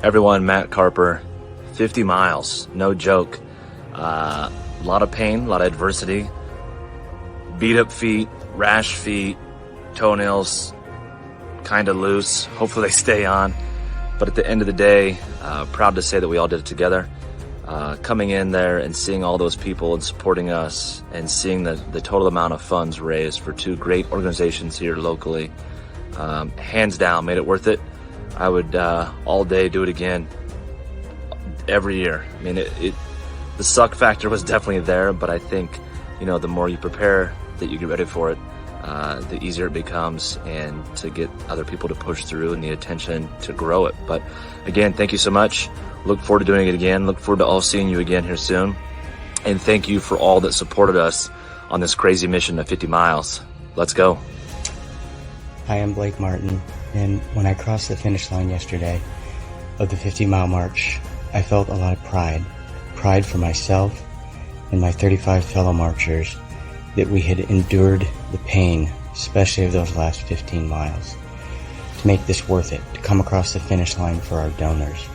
Everyone, Matt Carper, 50 miles, no joke. A lot of pain, a lot of adversity, beat up feet, rash feet, toenails kind of loose. Hopefully they stay on. But at the end of the day, proud to say that we all did it together. Coming in there and seeing all those people and supporting us and seeing the total amount of funds raised for two great organizations here locally, hands down, made it worth it. I would all day do it again every year. I mean, the suck factor was definitely there, but I think, the more you prepare, that you get ready for it, the easier it becomes, and to get other people to push through and the attention to grow it. But again, thank you so much. Look forward to doing it again. Look forward to all seeing you again here soon. And thank you for all that supported us on this crazy mission of 50 miles. Let's go. Hi, I'm Blake Martin, and when I crossed the finish line yesterday of the 50-mile march, I felt a lot of pride. Pride for myself and my 35 fellow marchers that we had endured the pain, especially of those last 15 miles, to make this worth it, to come across the finish line for our donors.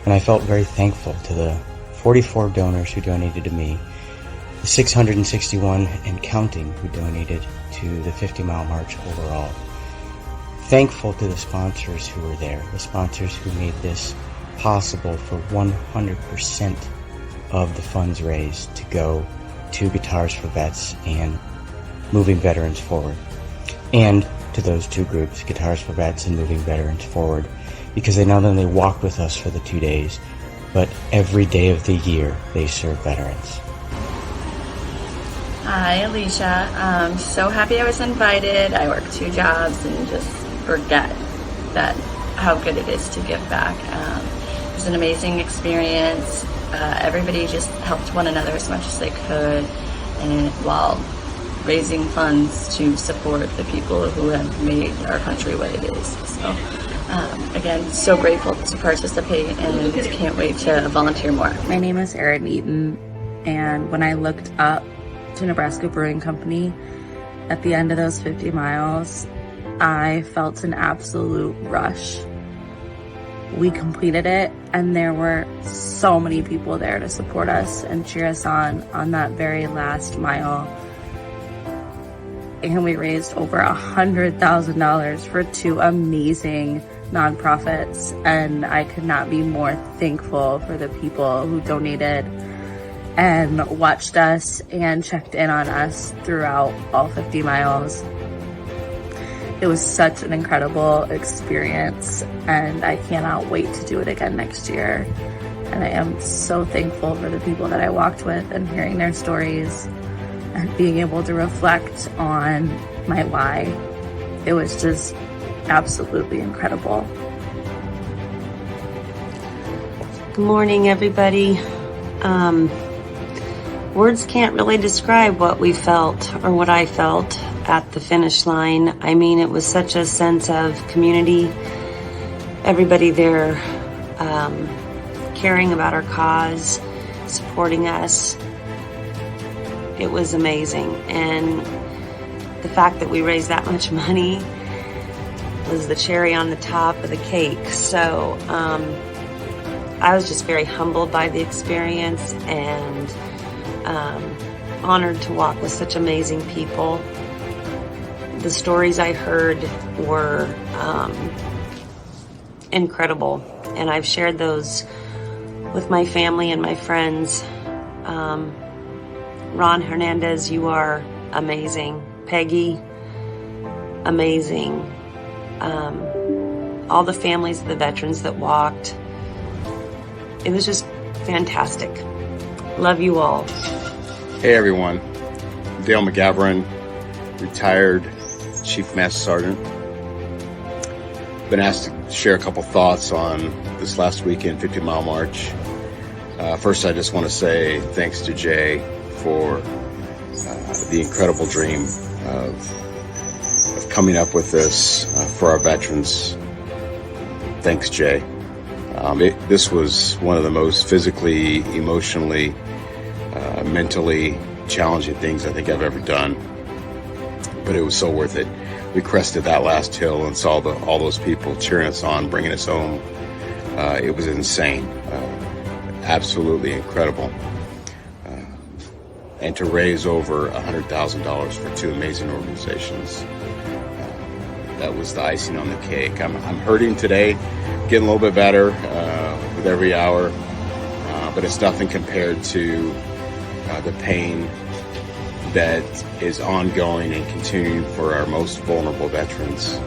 And I felt very thankful to the 44 donors who donated to me, the 661 and counting who donated to the 50-mile march overall. Thankful to the sponsors who were there, the sponsors who made this possible for 100% of the funds raised to go to Guitars for Vets and Moving Veterans Forward. And to those two groups, Guitars for Vets and Moving Veterans Forward, because they not only walked with us for the 2 days, but every day of the year they serve veterans. Hi, Alicia. I'm so happy I was invited. I work 2 jobs and just forget that how good it is to give back. It was an amazing experience. Everybody just helped one another as much as they could, and while raising funds to support the people who have made our country what it is. So again, so grateful to participate and can't wait to volunteer more. My name is Erin Eaton, and when I looked up to Nebraska Brewing Company at the end of those 50 miles, I felt an absolute rush. We completed it, and there were so many people there to support us and cheer us on that very last mile. And we raised over $100,000 for 2 amazing nonprofits, and I could not be more thankful for the people who donated and watched us and checked in on us throughout all 50 miles. It was such an incredible experience, and I cannot wait to do it again next year. And I am so thankful for the people that I walked with and hearing their stories and being able to reflect on my why. It was just absolutely incredible. Good morning, everybody. Words can't really describe what we felt or what I felt at the finish line. I mean, it was such a sense of community. Everybody there caring about our cause, supporting us. It was amazing. And the fact that we raised that much money was the cherry on the top of the cake. So I was just very humbled by the experience and honored to walk with such amazing people. The stories I heard were incredible, and I've shared those with my family and my friends. Ron Hernandez, you are amazing. Peggy, amazing. All the families of the veterans that walked. It was just fantastic. Love you all. Hey everyone, Dale McGavran, retired Chief Master Sergeant. Been asked to share a couple thoughts on this last weekend 50-mile march. First, I just want to say thanks to Jay for the incredible dream of coming up with this for our veterans. Thanks, Jay. This was one of the most physically, emotionally, mentally challenging things I think I've ever done, but it was so worth it. We crested that last hill and saw all those people cheering us on, bringing us home. It was insane, absolutely incredible. And to raise over $100,000 for two amazing organizations, that was the icing on the cake. I'm hurting today, getting a little bit better with every hour, but it's nothing compared to the pain that is ongoing and continuing for our most vulnerable veterans.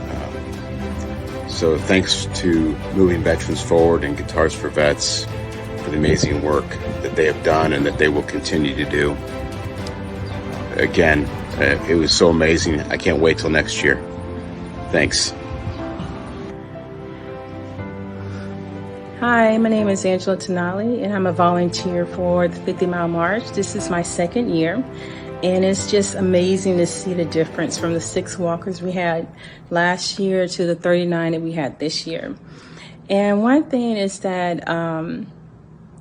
So thanks to Moving Veterans Forward and Guitars for Vets for the amazing work that they have done and that they will continue to do. Again, it was so amazing. I can't wait till next year. Thanks. Hi, my name is Angela Tenali, and I'm a volunteer for the 50 Mile March. This is my second year, and it's just amazing to see the difference from the 6 walkers we had last year to the 39 that we had this year. And one thing is that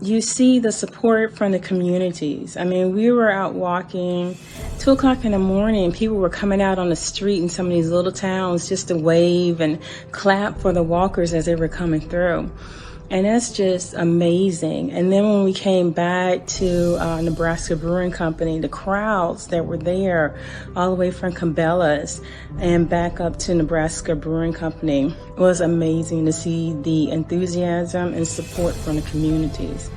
you see the support from the communities. I mean, we were out walking 2 o'clock in the morning. People were coming out on the street in some of these little towns just to wave and clap for the walkers as they were coming through. And that's just amazing. And then when we came back to Nebraska Brewing Company, the crowds that were there all the way from Cabela's and back up to Nebraska Brewing Company was amazing to see the enthusiasm and support from the communities.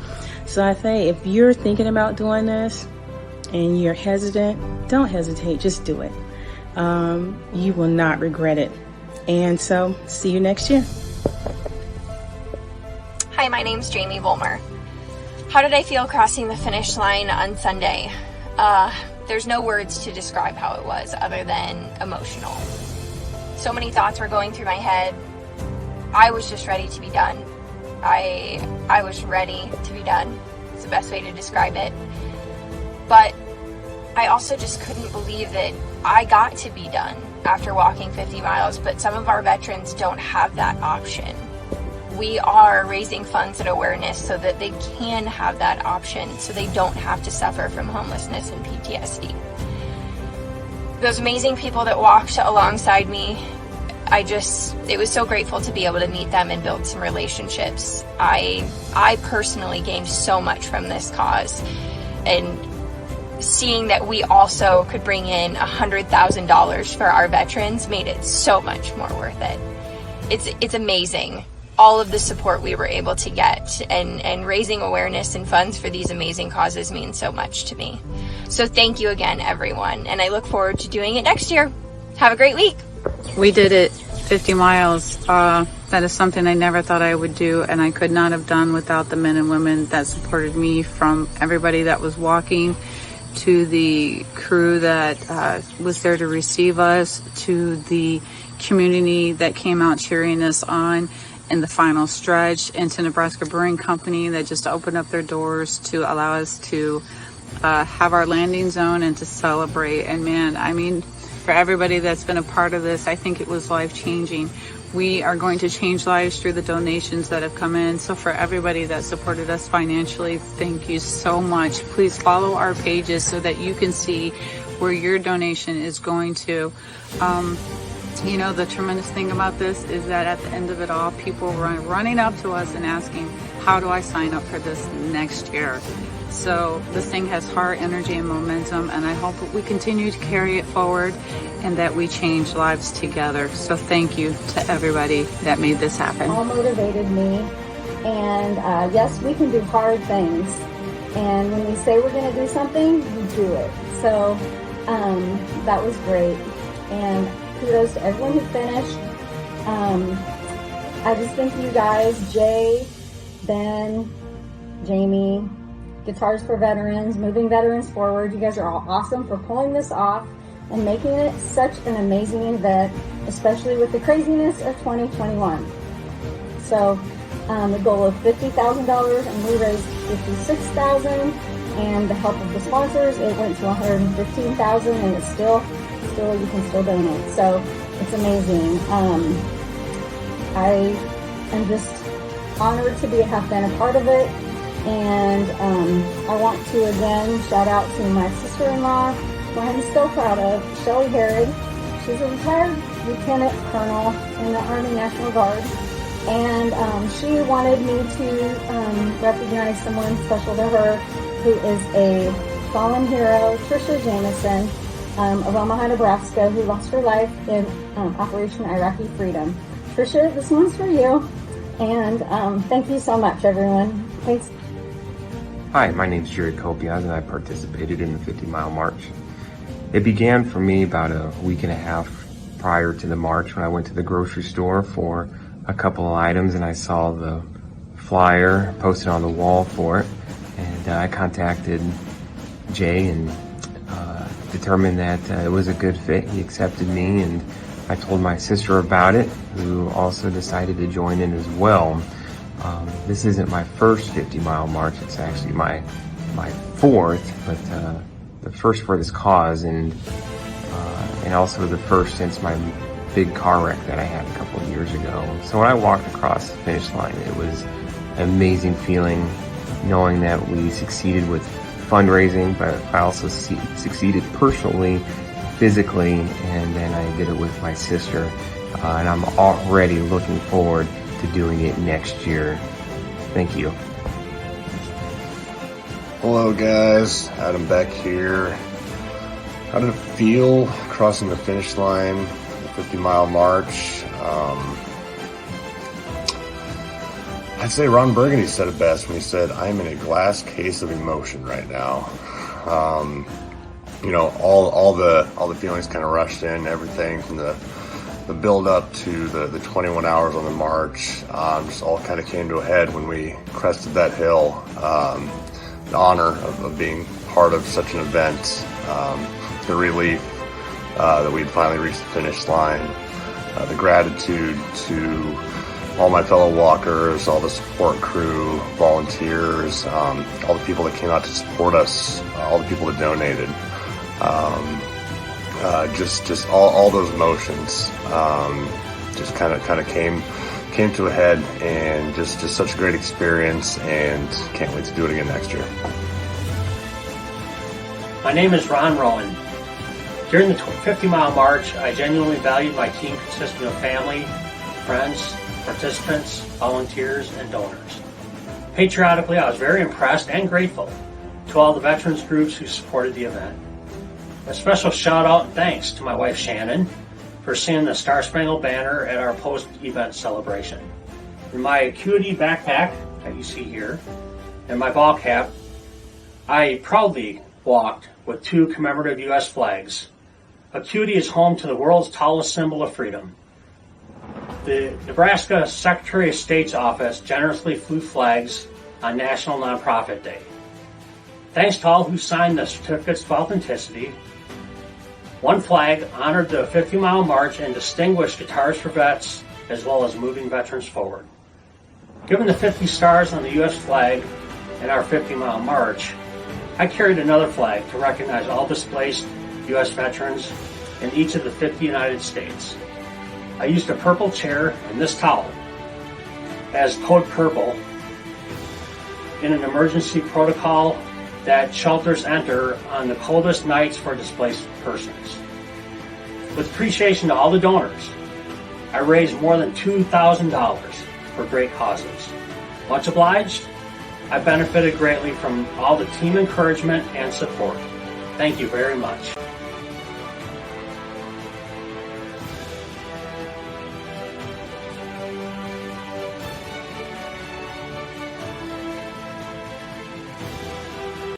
So I say, if you're thinking about doing this and you're hesitant, don't hesitate, just do it. You will not regret it. And so, see you next year. Hi, my name's Jamie Volmer. How did I feel crossing the finish line on Sunday? There's no words to describe how it was other than emotional. So many thoughts were going through my head. I was just ready to be done. I was ready to be done. It's the best way to describe it. But I also just couldn't believe that I got to be done after walking 50 miles, but some of our veterans don't have that option. We are raising funds and awareness so that they can have that option, so they don't have to suffer from homelessness and PTSD. Those amazing people that walked alongside me, it was so grateful to be able to meet them and build some relationships. I personally gained so much from this cause, and seeing that we also could bring in $100,000 for our veterans made it so much more worth it. It's amazing. All of the support we were able to get, and raising awareness and funds for these amazing causes means so much to me. So thank you again, everyone, and I look forward to doing it next year. Have a great week. We did it 50 miles. That is something I never thought I would do, and I could not have done without the men and women that supported me, from everybody that was walking to the crew that was there to receive us, to the community that came out cheering us on in the final stretch, and to Nebraska Brewing Company that just opened up their doors to allow us to have our landing zone and to celebrate. And man, I mean, for everybody that's been a part of this, I think it was life-changing. We are going to change lives through the donations that have come in. So for everybody that supported us financially, thank you so much. Please follow our pages so that you can see where your donation is going to. You know, the tremendous thing about this is that at the end of it all, people were running up to us and asking, how do I sign up for this next year? So this thing has heart, energy, and momentum, and I hope that we continue to carry it forward and that we change lives together. So thank you to everybody that made this happen. All motivated me, and yes, we can do hard things, and when we say we're going to do something, we do it. So that was great, and kudos to everyone who finished. I just thank you guys, Jay, Ben, Jamie, Guitars for Veterans, Moving Veterans Forward. You guys are all awesome for pulling this off and making it such an amazing event, especially with the craziness of 2021. So the goal of $50,000, and we raised $56,000, and the help of the sponsors, it went to $115,000, and it's still you can still donate. So it's amazing. I am just honored to have been a part of it. And I want to again shout out to my sister-in-law, who I'm so proud of, Shelly Herod. She's a retired lieutenant colonel in the Army National Guard. and she wanted me to recognize someone special to her who is a fallen hero, Trisha Jamison of Omaha, Nebraska, who lost her life in Operation Iraqi Freedom. Trisha, this one's for you, and thank you so much, everyone. Thanks. Hi, my name is Jerry Kopian, and I participated in the 50-mile march. It began for me about a week and a half prior to the march when I went to the grocery store for a couple of items, and I saw the flyer posted on the wall for it, and I contacted Jay and determined that it was a good fit. He accepted me, and I told my sister about it, who also decided to join in as well. This isn't my first 50-mile march. It's actually my fourth, but the first for this cause, and also the first since my big car wreck that I had a couple of years ago. So when I walked across the finish line, it was an amazing feeling knowing that we succeeded with fundraising, but I also succeeded personally, physically, and then I did it with my sister. And I'm already looking forward to doing it next year. Thank you. Hello guys, Adam Beck here. How did it feel crossing the finish line, the 50-mile march? I'd say Ron Burgundy said it best when he said, "I'm in a glass case of emotion right now." All the feelings kind of rushed in, everything from the build up to the 21 hours on the march, just all kind of came to a head when we crested that hill. The honor of being part of such an event, the relief that we'd finally reached the finish line, the gratitude to all my fellow walkers, all the support crew, volunteers, all the people that came out to support us, all the people that donated, just all those emotions, just kind of came to a head, and just such a great experience, and can't wait to do it again next year. My name is Ron Rowan. During the 50-mile march, I genuinely valued my team consisting of family, friends, participants, volunteers, and donors. Patriotically, I was very impressed and grateful to all the veterans groups who supported the event. A special shout out and thanks to my wife Shannon for seeing the Star Spangled Banner at our post-event celebration. In my Acuity backpack that you see here, and my ball cap, I proudly walked with 2 commemorative U.S. flags. Acuity is home to the world's tallest symbol of freedom. The Nebraska Secretary of State's office generously flew flags on National Nonprofit Day. Thanks to all who signed the certificates of authenticity. One flag honored the 50-mile march and distinguished Guitars for Vets, as well as moving veterans forward. Given the 50 stars on the U.S. flag in our 50-mile march, I carried another flag to recognize all displaced U.S. veterans in each of the 50 United States. I used a purple chair and this towel as Code Purple in an emergency protocol that shelters enter on the coldest nights for displaced persons. With appreciation to all the donors, I raised more than $2,000 for great causes. Much obliged. I benefited greatly from all the team encouragement and support. Thank you very much.